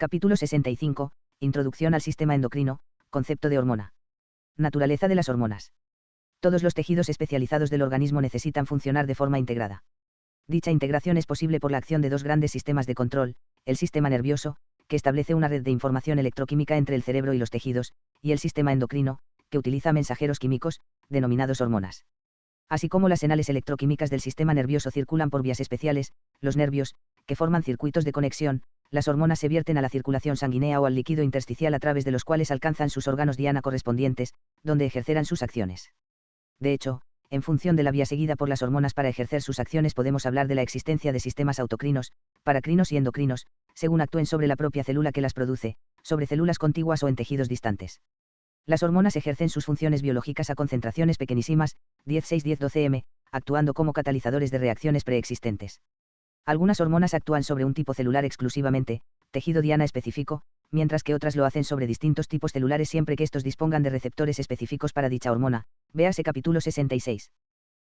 Capítulo 65. Introducción al sistema endocrino, concepto de hormona. Naturaleza de las hormonas. Todos los tejidos especializados del organismo necesitan funcionar de forma integrada. Dicha integración es posible por la acción de dos grandes sistemas de control, el sistema nervioso, que establece una red de información electroquímica entre el cerebro y los tejidos, y el sistema endocrino, que utiliza mensajeros químicos, denominados hormonas. Así como las señales electroquímicas del sistema nervioso circulan por vías especiales, los nervios, que forman circuitos de conexión, las hormonas se vierten a la circulación sanguínea o al líquido intersticial a través de los cuales alcanzan sus órganos diana correspondientes, donde ejercerán sus acciones. De hecho, en función de la vía seguida por las hormonas para ejercer sus acciones podemos hablar de la existencia de sistemas autocrinos, paracrinos y endocrinos, según actúen sobre la propia célula que las produce, sobre células contiguas o en tejidos distantes. Las hormonas ejercen sus funciones biológicas a concentraciones pequeñísimas, 10-6-10-12 m, actuando como catalizadores de reacciones preexistentes. Algunas hormonas actúan sobre un tipo celular exclusivamente, tejido diana específico, mientras que otras lo hacen sobre distintos tipos celulares siempre que estos dispongan de receptores específicos para dicha hormona. Véase capítulo 66.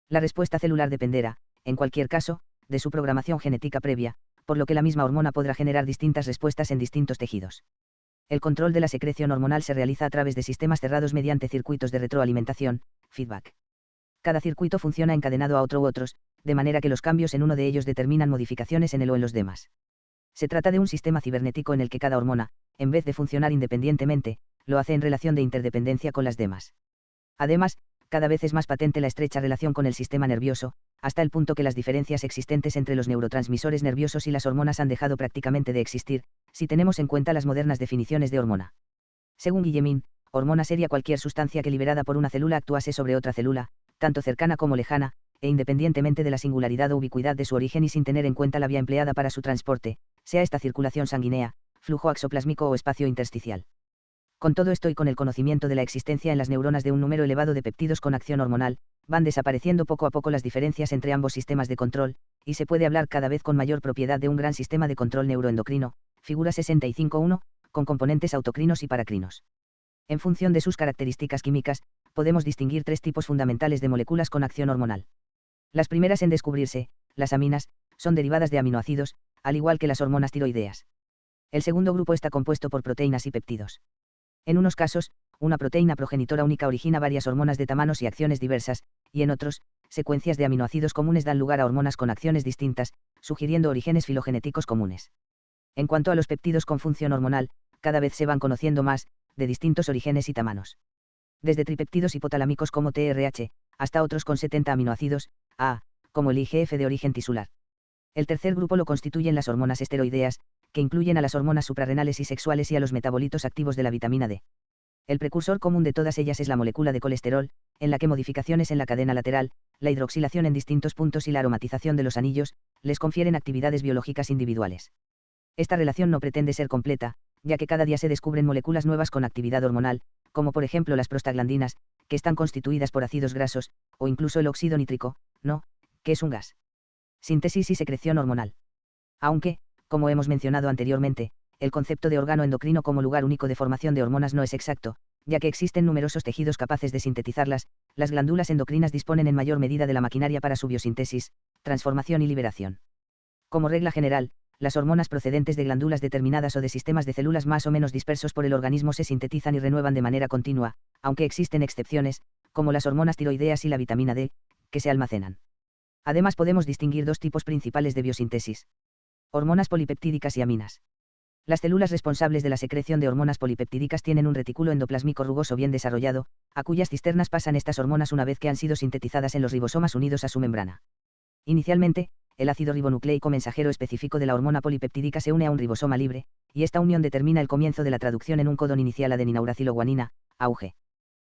La respuesta celular dependerá, en cualquier caso, de su programación genética previa, por lo que la misma hormona podrá generar distintas respuestas en distintos tejidos. El control de la secreción hormonal se realiza a través de sistemas cerrados mediante circuitos de retroalimentación, feedback. Cada circuito funciona encadenado a otro u otros, de manera que los cambios en uno de ellos determinan modificaciones en él o en los demás. Se trata de un sistema cibernético en el que cada hormona, en vez de funcionar independientemente, lo hace en relación de interdependencia con las demás. Además, cada vez es más patente la estrecha relación con el sistema nervioso, hasta el punto que las diferencias existentes entre los neurotransmisores nerviosos y las hormonas han dejado prácticamente de existir, si tenemos en cuenta las modernas definiciones de hormona. Según Guillemin, hormona sería cualquier sustancia que liberada por una célula actuase sobre otra célula, tanto cercana como lejana, e independientemente de la singularidad o ubicuidad de su origen y sin tener en cuenta la vía empleada para su transporte, sea esta circulación sanguínea, flujo axoplásmico o espacio intersticial. Con todo esto y con el conocimiento de la existencia en las neuronas de un número elevado de péptidos con acción hormonal, van desapareciendo poco a poco las diferencias entre ambos sistemas de control, y se puede hablar cada vez con mayor propiedad de un gran sistema de control neuroendocrino, figura 65.1, con componentes autocrinos y paracrinos. En función de sus características químicas, podemos distinguir tres tipos fundamentales de moléculas con acción hormonal. Las primeras en descubrirse, las aminas, son derivadas de aminoácidos, al igual que las hormonas tiroideas. El segundo grupo está compuesto por proteínas y péptidos. En unos casos, una proteína progenitora única origina varias hormonas de tamaños y acciones diversas, y en otros, secuencias de aminoácidos comunes dan lugar a hormonas con acciones distintas, sugiriendo orígenes filogenéticos comunes. En cuanto a los péptidos con función hormonal, cada vez se van conociendo más, de distintos orígenes y tamaños. Desde tripéptidos hipotalámicos como TRH, hasta otros con 70 aminoácidos, como el IGF de origen tisular. El tercer grupo lo constituyen las hormonas esteroideas, que incluyen a las hormonas suprarrenales y sexuales y a los metabolitos activos de la vitamina D. El precursor común de todas ellas es la molécula de colesterol, en la que modificaciones en la cadena lateral, la hidroxilación en distintos puntos y la aromatización de los anillos, les confieren actividades biológicas individuales. Esta relación no pretende ser completa, ya que cada día se descubren moléculas nuevas con actividad hormonal, como por ejemplo las prostaglandinas, que están constituidas por ácidos grasos, o incluso el óxido nítrico, que es un gas. Síntesis y secreción hormonal. Aunque, como hemos mencionado anteriormente, el concepto de órgano endocrino como lugar único de formación de hormonas no es exacto, ya que existen numerosos tejidos capaces de sintetizarlas, las glándulas endocrinas disponen en mayor medida de la maquinaria para su biosíntesis, transformación y liberación. Como regla general, las hormonas procedentes de glándulas determinadas o de sistemas de células más o menos dispersos por el organismo se sintetizan y renuevan de manera continua, aunque existen excepciones, como las hormonas tiroideas y la vitamina D, que se almacenan. Además podemos distinguir dos tipos principales de biosíntesis: hormonas polipeptídicas y aminas. Las células responsables de la secreción de hormonas polipeptídicas tienen un retículo endoplásmico rugoso bien desarrollado, a cuyas cisternas pasan estas hormonas una vez que han sido sintetizadas en los ribosomas unidos a su membrana. Inicialmente, el ácido ribonucleico mensajero específico de la hormona polipeptídica se une a un ribosoma libre, y esta unión determina el comienzo de la traducción en un codón inicial adeninauraciloguanina, AUG.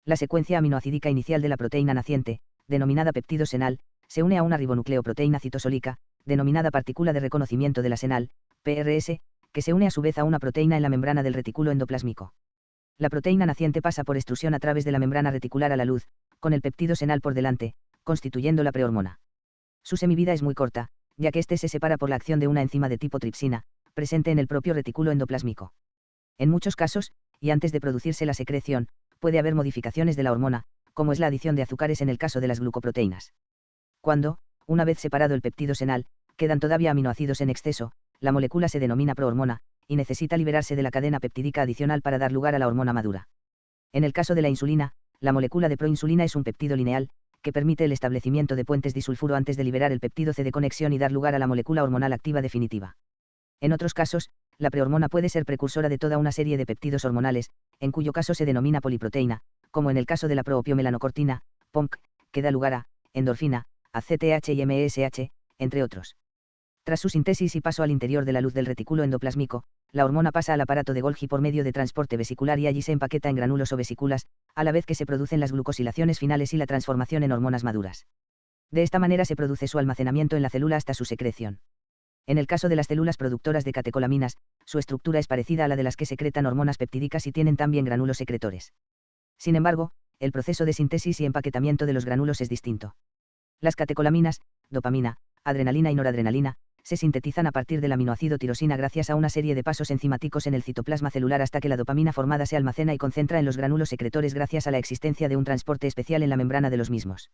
La secuencia aminoacídica inicial de la proteína naciente, denominada peptido senal, se une a una ribonucleoproteína citosólica, denominada partícula de reconocimiento de la senal, PRS, que se une a su vez a una proteína en la membrana del retículo endoplásmico. La proteína naciente pasa por extrusión a través de la membrana reticular a la luz, con el peptido senal por delante, constituyendo la prehormona. Su semivida es muy corta, ya que este se separa por la acción de una enzima de tipo tripsina, presente en el propio retículo endoplásmico. En muchos casos, y antes de producirse la secreción, puede haber modificaciones de la hormona, como es la adición de azúcares en el caso de las glucoproteínas. Cuando, una vez separado el peptido senal, quedan todavía aminoácidos en exceso, la molécula se denomina prohormona, y necesita liberarse de la cadena peptídica adicional para dar lugar a la hormona madura. En el caso de la insulina, la molécula de proinsulina es un peptido lineal, que permite el establecimiento de puentes disulfuro antes de liberar el peptido C de conexión y dar lugar a la molécula hormonal activa definitiva. En otros casos, la prehormona puede ser precursora de toda una serie de peptidos hormonales, en cuyo caso se denomina poliproteína, como en el caso de la proopiomelanocortina, POMC, que da lugar a endorfina, ACTH y MSH, entre otros. Tras su síntesis y paso al interior de la luz del retículo endoplásmico, la hormona pasa al aparato de Golgi por medio de transporte vesicular y allí se empaqueta en granulos o vesículas, a la vez que se producen las glucosilaciones finales y la transformación en hormonas maduras. De esta manera se produce su almacenamiento en la célula hasta su secreción. En el caso de las células productoras de catecolaminas, su estructura es parecida a la de las que secretan hormonas peptídicas y tienen también granulos secretores. Sin embargo, el proceso de síntesis y empaquetamiento de los granulos es distinto. Las catecolaminas, dopamina, adrenalina y noradrenalina, se sintetizan a partir del aminoácido tirosina gracias a una serie de pasos enzimáticos en el citoplasma celular hasta que la dopamina formada se almacena y concentra en los granulos secretores gracias a la existencia de un transporte especial en la membrana de los mismos.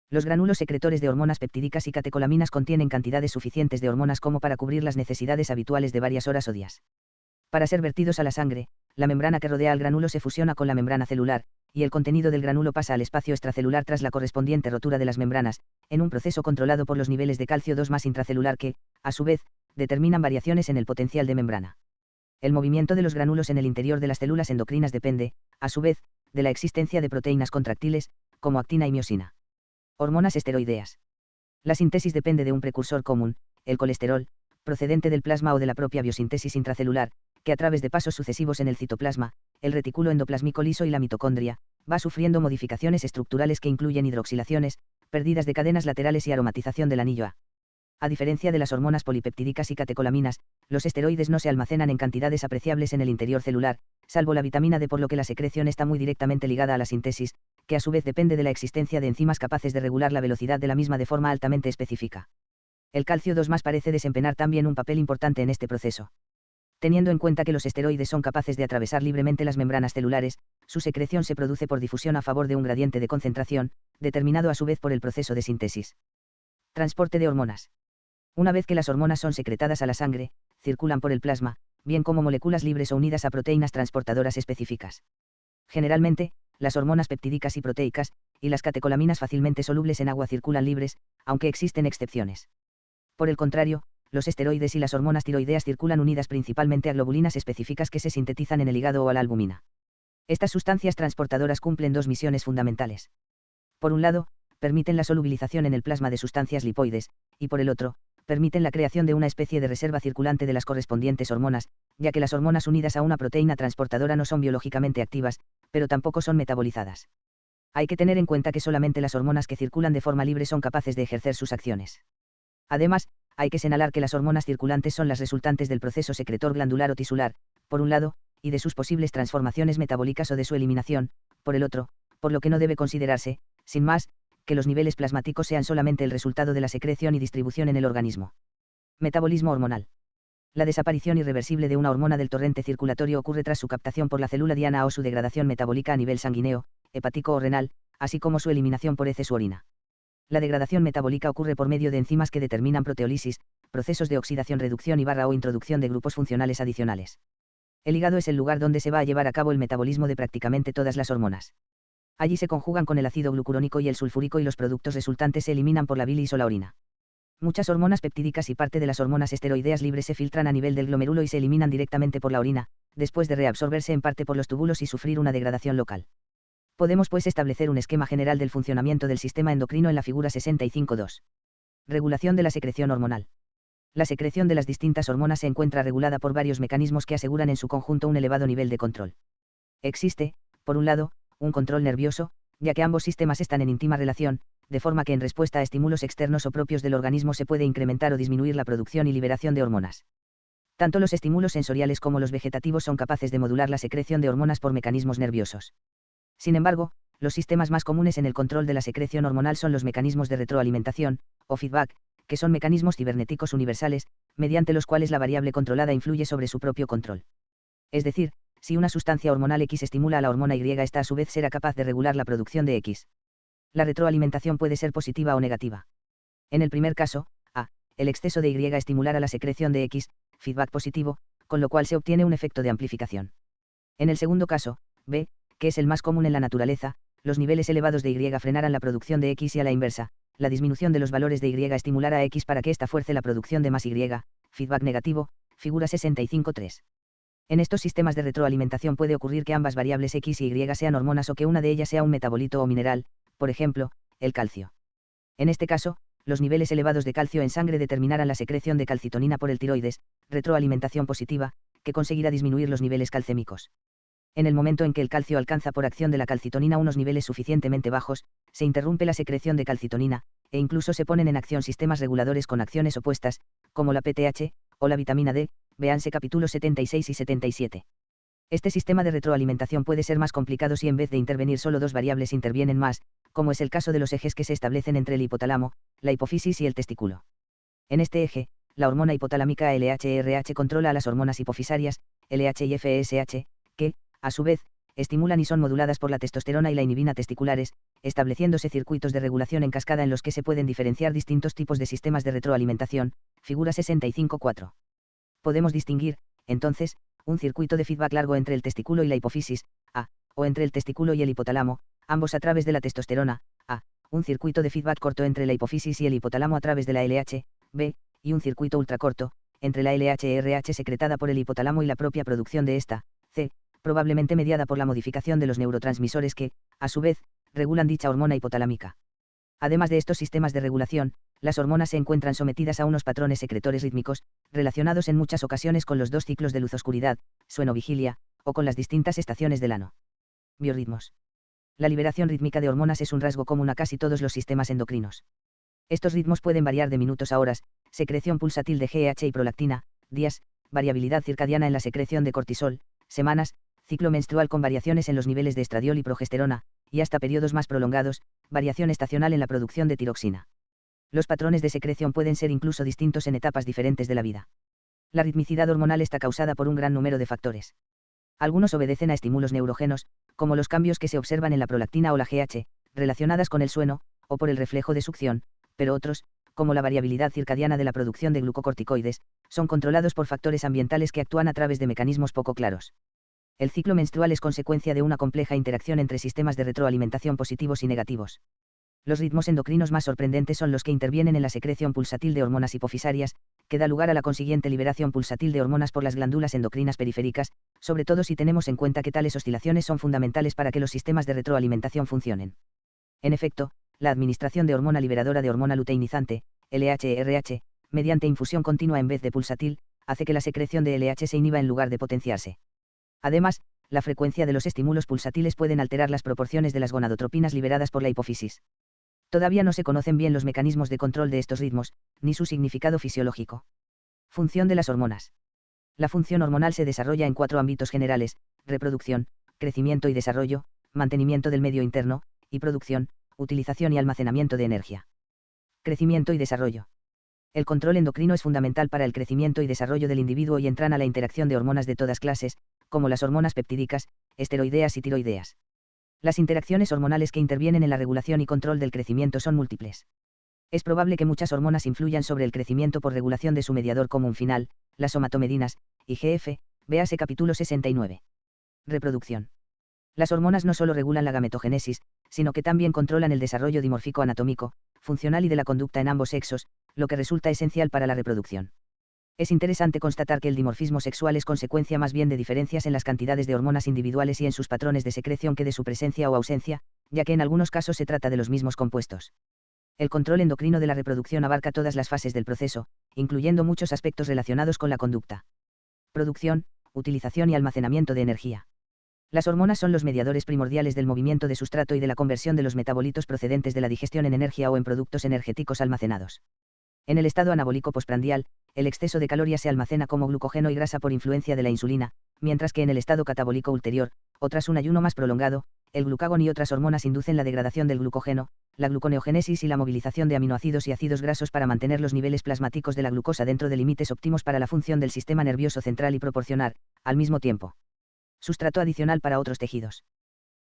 Los granulos secretores de hormonas peptídicas y catecolaminas contienen cantidades suficientes de hormonas como para cubrir las necesidades habituales de varias horas o días. Para ser vertidos a la sangre, la membrana que rodea al granulo se fusiona con la membrana celular, y el contenido del granulo pasa al espacio extracelular tras la correspondiente rotura de las membranas, en un proceso controlado por los niveles de calcio 2+ intracelular que, a su vez, determinan variaciones en el potencial de membrana. El movimiento de los granulos en el interior de las células endocrinas depende, a su vez, de la existencia de proteínas contractiles, como actina y miosina. Hormonas esteroideas. La síntesis depende de un precursor común, el colesterol, procedente del plasma o de la propia biosíntesis intracelular, que a través de pasos sucesivos en el citoplasma, el retículo endoplásmico liso y la mitocondria, va sufriendo modificaciones estructurales que incluyen hidroxilaciones, pérdidas de cadenas laterales y aromatización del anillo A. A diferencia de las hormonas polipeptídicas y catecolaminas, los esteroides no se almacenan en cantidades apreciables en el interior celular, salvo la vitamina D, por lo que la secreción está muy directamente ligada a la síntesis, que a su vez depende de la existencia de enzimas capaces de regular la velocidad de la misma de forma altamente específica. El calcio 2+ parece desempeñar también un papel importante en este proceso. Teniendo en cuenta que los esteroides son capaces de atravesar libremente las membranas celulares, su secreción se produce por difusión a favor de un gradiente de concentración, determinado a su vez por el proceso de síntesis. Transporte de hormonas. Una vez que las hormonas son secretadas a la sangre, circulan por el plasma, bien como moléculas libres o unidas a proteínas transportadoras específicas. Generalmente, las hormonas peptídicas y proteicas, y las catecolaminas fácilmente solubles en agua circulan libres, aunque existen excepciones. Por el contrario, los esteroides y las hormonas tiroideas circulan unidas principalmente a globulinas específicas que se sintetizan en el hígado o a la albúmina. Estas sustancias transportadoras cumplen dos misiones fundamentales. Por un lado, permiten la solubilización en el plasma de sustancias lipoides, y por el otro, permiten la creación de una especie de reserva circulante de las correspondientes hormonas, ya que las hormonas unidas a una proteína transportadora no son biológicamente activas, pero tampoco son metabolizadas. Hay que tener en cuenta que solamente las hormonas que circulan de forma libre son capaces de ejercer sus acciones. Además, hay que señalar que las hormonas circulantes son las resultantes del proceso secretor glandular o tisular, por un lado, y de sus posibles transformaciones metabólicas o de su eliminación, por el otro, por lo que no debe considerarse, sin más, que los niveles plasmáticos sean solamente el resultado de la secreción y distribución en el organismo. Metabolismo hormonal. La desaparición irreversible de una hormona del torrente circulatorio ocurre tras su captación por la célula diana o su degradación metabólica a nivel sanguíneo, hepático o renal, así como su eliminación por heces u orina. La degradación metabólica ocurre por medio de enzimas que determinan proteólisis, procesos de oxidación-reducción y o introducción de grupos funcionales adicionales. El hígado es el lugar donde se va a llevar a cabo el metabolismo de prácticamente todas las hormonas. Allí se conjugan con el ácido glucurónico y el sulfúrico y los productos resultantes se eliminan por la bilis o la orina. Muchas hormonas peptídicas y parte de las hormonas esteroideas libres se filtran a nivel del glomérulo y se eliminan directamente por la orina, después de reabsorberse en parte por los túbulos y sufrir una degradación local. Podemos pues establecer un esquema general del funcionamiento del sistema endocrino en la figura 65.2. Regulación de la secreción hormonal. La secreción de las distintas hormonas se encuentra regulada por varios mecanismos que aseguran en su conjunto un elevado nivel de control. Existe, por un lado, un control nervioso, ya que ambos sistemas están en íntima relación, de forma que en respuesta a estímulos externos o propios del organismo se puede incrementar o disminuir la producción y liberación de hormonas. Tanto los estímulos sensoriales como los vegetativos son capaces de modular la secreción de hormonas por mecanismos nerviosos. Sin embargo, los sistemas más comunes en el control de la secreción hormonal son los mecanismos de retroalimentación, o feedback, que son mecanismos cibernéticos universales, mediante los cuales la variable controlada influye sobre su propio control. Es decir, si una sustancia hormonal X estimula a la hormona Y, esta a su vez será capaz de regular la producción de X. La retroalimentación puede ser positiva o negativa. En el primer caso, A, el exceso de Y estimulará la secreción de X, feedback positivo, con lo cual se obtiene un efecto de amplificación. En el segundo caso, B, que es el más común en la naturaleza, los niveles elevados de Y frenarán la producción de X y a la inversa, la disminución de los valores de Y estimulará a X para que ésta fuerce la producción de más Y, feedback negativo, figura 65.3. En estos sistemas de retroalimentación puede ocurrir que ambas variables X y Y sean hormonas o que una de ellas sea un metabolito o mineral, por ejemplo, el calcio. En este caso, los niveles elevados de calcio en sangre determinarán la secreción de calcitonina por el tiroides, retroalimentación positiva, que conseguirá disminuir los niveles calcémicos. En el momento en que el calcio alcanza por acción de la calcitonina unos niveles suficientemente bajos, se interrumpe la secreción de calcitonina, e incluso se ponen en acción sistemas reguladores con acciones opuestas, como la PTH, o la vitamina D, véanse capítulos 76 y 77. Este sistema de retroalimentación puede ser más complicado si en vez de intervenir solo dos variables intervienen más, como es el caso de los ejes que se establecen entre el hipotálamo, la hipófisis y el testículo. En este eje, la hormona hipotalámica LH-RH controla a las hormonas hipofisarias, LH y FSH, que, a su vez, estimulan y son moduladas por la testosterona y la inhibina testiculares, estableciéndose circuitos de regulación en cascada en los que se pueden diferenciar distintos tipos de sistemas de retroalimentación, figura 65.4. Podemos distinguir, entonces, un circuito de feedback largo entre el testículo y la hipófisis, A, o entre el testículo y el hipotálamo, ambos a través de la testosterona, A, un circuito de feedback corto entre la hipófisis y el hipotálamo a través de la LH, B, y un circuito ultracorto, entre la LH-RH secretada por el hipotálamo y la propia producción de esta, C, probablemente mediada por la modificación de los neurotransmisores que, a su vez, regulan dicha hormona hipotalámica. Además de estos sistemas de regulación, las hormonas se encuentran sometidas a unos patrones secretores rítmicos, relacionados en muchas ocasiones con los dos ciclos de luz-oscuridad, sueno-vigilia, o con las distintas estaciones del ano. Biorritmos. La liberación rítmica de hormonas es un rasgo común a casi todos los sistemas endocrinos. Estos ritmos pueden variar de minutos a horas, secreción pulsátil de GH y prolactina, días, variabilidad circadiana en la secreción de cortisol, semanas, ciclo menstrual con variaciones en los niveles de estradiol y progesterona, y hasta periodos más prolongados, variación estacional en la producción de tiroxina. Los patrones de secreción pueden ser incluso distintos en etapas diferentes de la vida. La ritmicidad hormonal está causada por un gran número de factores. Algunos obedecen a estímulos neurógenos, como los cambios que se observan en la prolactina o la GH, relacionadas con el sueño, o por el reflejo de succión, pero otros, como la variabilidad circadiana de la producción de glucocorticoides, son controlados por factores ambientales que actúan a través de mecanismos poco claros. El ciclo menstrual es consecuencia de una compleja interacción entre sistemas de retroalimentación positivos y negativos. Los ritmos endocrinos más sorprendentes son los que intervienen en la secreción pulsátil de hormonas hipofisarias, que da lugar a la consiguiente liberación pulsátil de hormonas por las glándulas endocrinas periféricas, sobre todo si tenemos en cuenta que tales oscilaciones son fundamentales para que los sistemas de retroalimentación funcionen. En efecto, la administración de hormona liberadora de hormona luteinizante, LH-RH, mediante infusión continua en vez de pulsátil, hace que la secreción de LH se inhiba en lugar de potenciarse. Además, la frecuencia de los estímulos pulsátiles pueden alterar las proporciones de las gonadotropinas liberadas por la hipófisis. Todavía no se conocen bien los mecanismos de control de estos ritmos, ni su significado fisiológico. Función de las hormonas. La función hormonal se desarrolla en 4 ámbitos generales: reproducción, crecimiento y desarrollo, mantenimiento del medio interno, y producción, utilización y almacenamiento de energía. Crecimiento y desarrollo. El control endocrino es fundamental para el crecimiento y desarrollo del individuo y entran a la interacción de hormonas de todas clases, como las hormonas peptídicas, esteroideas y tiroideas. Las interacciones hormonales que intervienen en la regulación y control del crecimiento son múltiples. Es probable que muchas hormonas influyan sobre el crecimiento por regulación de su mediador común final, las somatomedinas, IGF, véase capítulo 69. Reproducción. Las hormonas no solo regulan la gametogénesis, sino que también controlan el desarrollo dimórfico anatómico, funcional y de la conducta en ambos sexos, lo que resulta esencial para la reproducción. Es interesante constatar que el dimorfismo sexual es consecuencia más bien de diferencias en las cantidades de hormonas individuales y en sus patrones de secreción que de su presencia o ausencia, ya que en algunos casos se trata de los mismos compuestos. El control endocrino de la reproducción abarca todas las fases del proceso, incluyendo muchos aspectos relacionados con la conducta. Producción, utilización y almacenamiento de energía. Las hormonas son los mediadores primordiales del movimiento de sustrato y de la conversión de los metabolitos procedentes de la digestión en energía o en productos energéticos almacenados. En el estado anabólico postprandial, el exceso de calorías se almacena como glucógeno y grasa por influencia de la insulina, mientras que en el estado catabólico ulterior, o tras un ayuno más prolongado, el glucagón y otras hormonas inducen la degradación del glucógeno, la gluconeogénesis y la movilización de aminoácidos y ácidos grasos para mantener los niveles plasmáticos de la glucosa dentro de límites óptimos para la función del sistema nervioso central y proporcionar, al mismo tiempo, sustrato adicional para otros tejidos.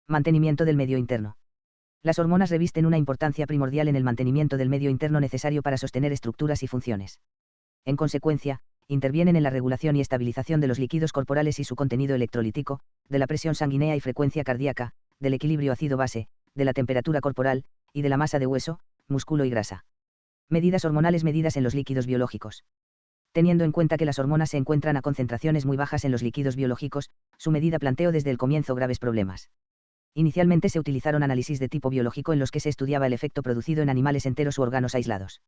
Mantenimiento del medio interno. Las hormonas revisten una importancia primordial en el mantenimiento del medio interno necesario para sostener estructuras y funciones. En consecuencia, intervienen en la regulación y estabilización de los líquidos corporales y su contenido electrolítico, de la presión sanguínea y frecuencia cardíaca, del equilibrio ácido-base, de la temperatura corporal, y de la masa de hueso, músculo y grasa. Medidas hormonales medidas en los líquidos biológicos. Teniendo en cuenta que las hormonas se encuentran a concentraciones muy bajas en los líquidos biológicos, su medida planteó desde el comienzo graves problemas. Inicialmente se utilizaron análisis de tipo biológico en los que se estudiaba el efecto producido en animales enteros u órganos aislados.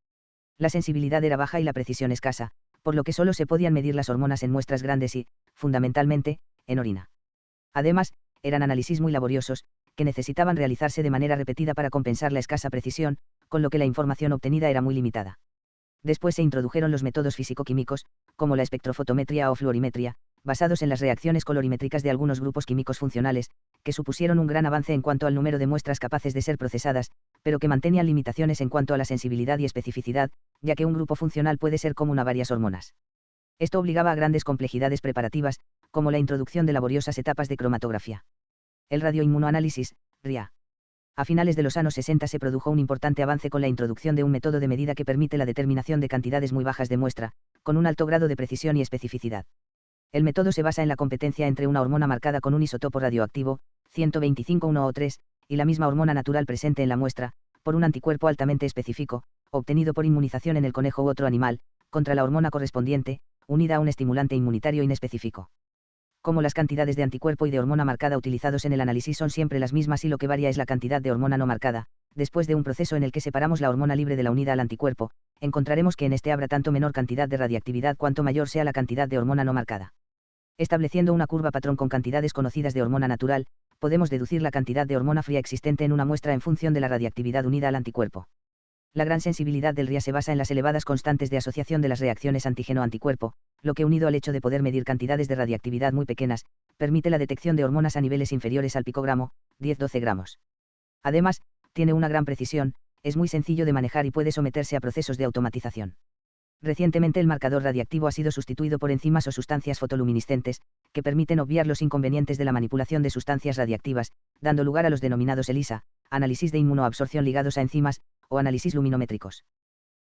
La sensibilidad era baja y la precisión escasa, por lo que solo se podían medir las hormonas en muestras grandes y, fundamentalmente, en orina. Además, eran análisis muy laboriosos, que necesitaban realizarse de manera repetida para compensar la escasa precisión, con lo que la información obtenida era muy limitada. Después se introdujeron los métodos físico-químicos, como la espectrofotometría o fluorimetría, basados en las reacciones colorimétricas de algunos grupos químicos funcionales, que supusieron un gran avance en cuanto al número de muestras capaces de ser procesadas, pero que mantenían limitaciones en cuanto a la sensibilidad y especificidad, ya que un grupo funcional puede ser común a varias hormonas. Esto obligaba a grandes complejidades preparativas, como la introducción de laboriosas etapas de cromatografía. El radioinmunoanálisis, RIA. A finales de los años 60 se produjo un importante avance con la introducción de un método de medida que permite la determinación de cantidades muy bajas de muestra, con un alto grado de precisión y especificidad. El método se basa en la competencia entre una hormona marcada con un isótopo radioactivo, 125-1O3, y la misma hormona natural presente en la muestra, por un anticuerpo altamente específico, obtenido por inmunización en el conejo u otro animal, contra la hormona correspondiente, unida a un estimulante inmunitario inespecífico. Como las cantidades de anticuerpo y de hormona marcada utilizados en el análisis son siempre las mismas y lo que varía es la cantidad de hormona no marcada, después de un proceso en el que separamos la hormona libre de la unida al anticuerpo, encontraremos que en este habrá tanto menor cantidad de radiactividad cuanto mayor sea la cantidad de hormona no marcada. Estableciendo una curva patrón con cantidades conocidas de hormona natural, podemos deducir la cantidad de hormona fría existente en una muestra en función de la radiactividad unida al anticuerpo. La gran sensibilidad del RIA se basa en las elevadas constantes de asociación de las reacciones antígeno-anticuerpo, lo que unido al hecho de poder medir cantidades de radiactividad muy pequeñas, permite la detección de hormonas a niveles inferiores al picogramo, 10-12 gramos. Además, tiene una gran precisión, es muy sencillo de manejar y puede someterse a procesos de automatización. Recientemente el marcador radiactivo ha sido sustituido por enzimas o sustancias fotoluminiscentes, que permiten obviar los inconvenientes de la manipulación de sustancias radiactivas, dando lugar a los denominados ELISA, análisis de inmunoabsorción ligados a enzimas, o análisis luminométricos.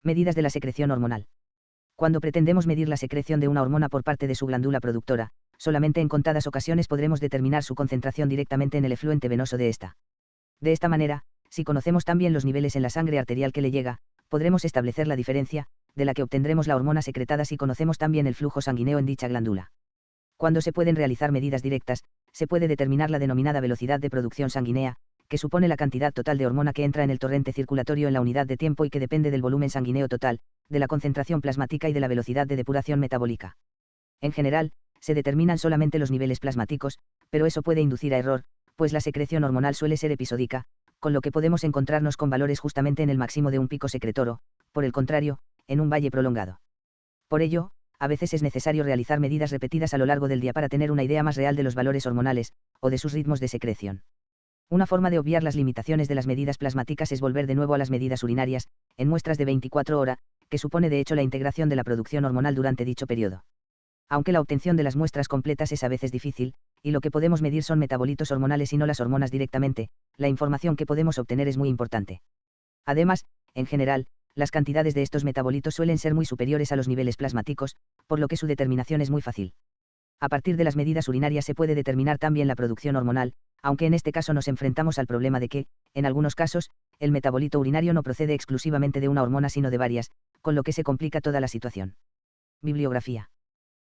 Medidas de la secreción hormonal. Cuando pretendemos medir la secreción de una hormona por parte de su glándula productora, solamente en contadas ocasiones podremos determinar su concentración directamente en el efluente venoso de esta. De esta manera, si conocemos también los niveles en la sangre arterial que le llega, podremos establecer la diferencia, de la que obtendremos la hormona secretada si conocemos también el flujo sanguíneo en dicha glándula. Cuando se pueden realizar medidas directas, se puede determinar la denominada velocidad de producción sanguínea, que supone la cantidad total de hormona que entra en el torrente circulatorio en la unidad de tiempo y que depende del volumen sanguíneo total, de la concentración plasmática y de la velocidad de depuración metabólica. En general, se determinan solamente los niveles plasmáticos, pero eso puede inducir a error, pues la secreción hormonal suele ser episódica, con lo que podemos encontrarnos con valores justamente en el máximo de un pico secretor o, por el contrario, en un valle prolongado. Por ello, a veces es necesario realizar medidas repetidas a lo largo del día para tener una idea más real de los valores hormonales, o de sus ritmos de secreción. Una forma de obviar las limitaciones de las medidas plasmáticas es volver de nuevo a las medidas urinarias, en muestras de 24 horas, que supone de hecho la integración de la producción hormonal durante dicho periodo. Aunque la obtención de las muestras completas es a veces difícil, y lo que podemos medir son metabolitos hormonales y no las hormonas directamente, la información que podemos obtener es muy importante. Además, en general, las cantidades de estos metabolitos suelen ser muy superiores a los niveles plasmáticos, por lo que su determinación es muy fácil. A partir de las medidas urinarias se puede determinar también la producción hormonal, aunque en este caso nos enfrentamos al problema de que, en algunos casos, el metabolito urinario no procede exclusivamente de una hormona sino de varias, con lo que se complica toda la situación. Bibliografía.